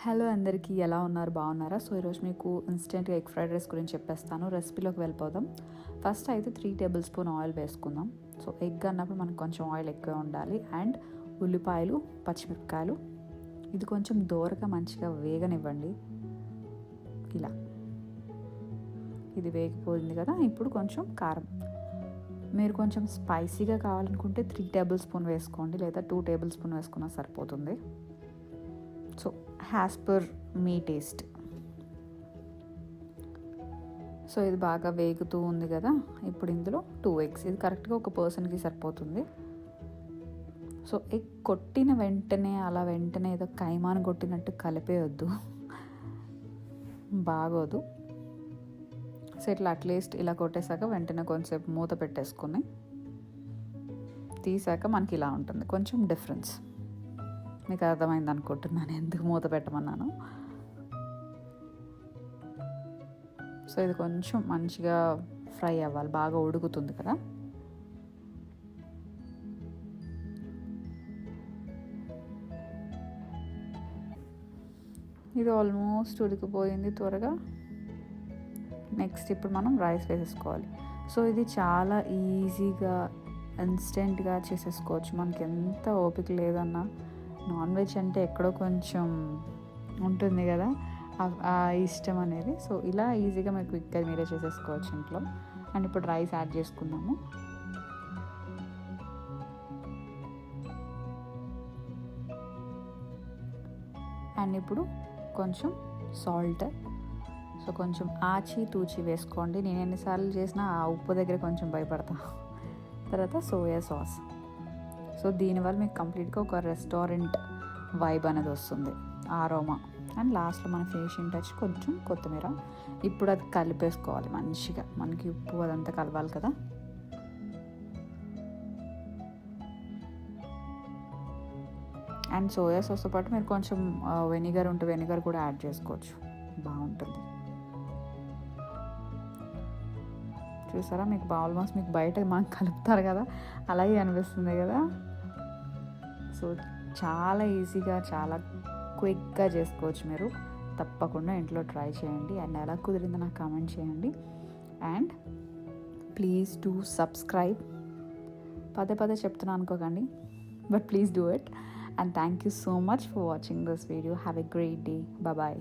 Hello అందరికీ, ఎలా ఉన్నారు? బాగున్నారా? సో ఈరోజు మీకు ఇన్స్టెంట్గా ఎగ్ ఫ్రైడ్ రైస్ గురించి చెప్పేస్తాను. రెసిపీలోకి వెళ్ళిపోదాం. ఫస్ట్ అయితే 3 టేబుల్ స్పూన్ ఆయిల్ వేసుకుందాం. సో ఎగ్ అన్నప్పుడు మనకు కొంచెం ఆయిల్ ఎక్కువ ఉండాలి. అండ్ ఉల్లిపాయలు, పచ్చిమిరపకాయలు ఇది కొంచెం దోరగా మంచిగా వేగనివ్వండి. ఇలా ఇది వేగిపోయింది కదా. ఇప్పుడు కొంచెం కారం, మీరు కొంచెం స్పైసీగా కావాలనుకుంటే 3 టేబుల్ స్పూన్ వేసుకోండి, లేదా 2 టేబుల్ స్పూన్ వేసుకున్నా సరిపోతుంది. సో యాజ్ పర్ మీ టేస్ట్. సో ఇది బాగా వేగుతూ ఉంది కదా. ఇప్పుడు ఇందులో 2 ఎగ్స్, ఇది కరెక్ట్గా ఒక పర్సన్కి సరిపోతుంది. సో ఎగ్ కొట్టిన వెంటనే అలా వెంటనే ఏదో కైమాను కొట్టినట్టు కలిపేయొద్దు, బాగోదు. సో ఇట్లా అట్లీస్ట్ ఇలా కొట్టేశాక వెంటనే కొంచెంసేపు మూత పెట్టేసుకుని తీసాక మనకి ఇలా ఉంటుంది. కొంచెం డిఫరెన్స్ మీకు అర్థమైంది అనుకుంటున్నాను ఎందుకు మూత పెట్టమన్నాను. సో ఇది కొంచెం మంచిగా ఫ్రై అవ్వాలి, బాగా ఉడుకుతుంది కదా. ఇది ఆల్మోస్ట్ ఉడికిపోయింది త్వరగా. నెక్స్ట్ ఇప్పుడు మనం రైస్ వేసేసుకోవాలి. సో ఇది చాలా ఈజీగా ఇన్స్టెంట్గా చేసేసుకోవచ్చు. మనకి ఎంత ఓపిక లేదన్నా, నాన్ వెజ్ అంటే ఎక్కడో కొంచెం ఉంటుంది కదా ఆ ఇష్టం అనేది. సో ఇలా ఈజీగా మీరు క్విక్గా మీరే చేసేసుకోవచ్చు ఇంట్లో. అండ్ ఇప్పుడు రైస్ యాడ్ చేసుకుందాము. అండ్ ఇప్పుడు కొంచెం సాల్ట్, సో కొంచెం ఆచి తూచి వేసుకోండి. నేను ఎన్నిసార్లు చేసినా ఆ ఉప్పు దగ్గర కొంచెం భయపడతా. తర్వాత సోయా సాస్. సో దీనివల్ల మీకు కంప్లీట్గా ఒక రెస్టారెంట్ వైబ్ అనేది వస్తుంది, ఆరోమా. అండ్ లాస్ట్లో మన ఫినిషింగ్ టచ్ కొంచెం కొత్తిమీర. ఇప్పుడు అది కలిపేసుకోవాలి మంచిగా, మనకి ఉప్పు అదంతా కలవాలి కదా. అండ్ సోయా సాస్తో పాటు మీరు కొంచెం వెనిగర్ ఉంటే వెనిగర్ కూడా యాడ్ చేసుకోవచ్చు, బాగుంటుంది. చూసారా, మీకు ఆల్మోస్ట్ మీకు బయట మనకు కలుపుతారు కదా అలాగే అనిపిస్తుంది కదా. సో చాలా ఈజీగా, చాలా క్విక్గా చేసుకోవచ్చు. మీరు తప్పకుండా ఇంట్లో ట్రై చేయండి. అండ్ ఎలా కుదిరిందో నాకు కామెంట్ చేయండి. And please do subscribe. పదే పదే చెప్తున్నా అనుకోకండి, but please do it. And thank you so much for watching this video. Have a great day. Bye.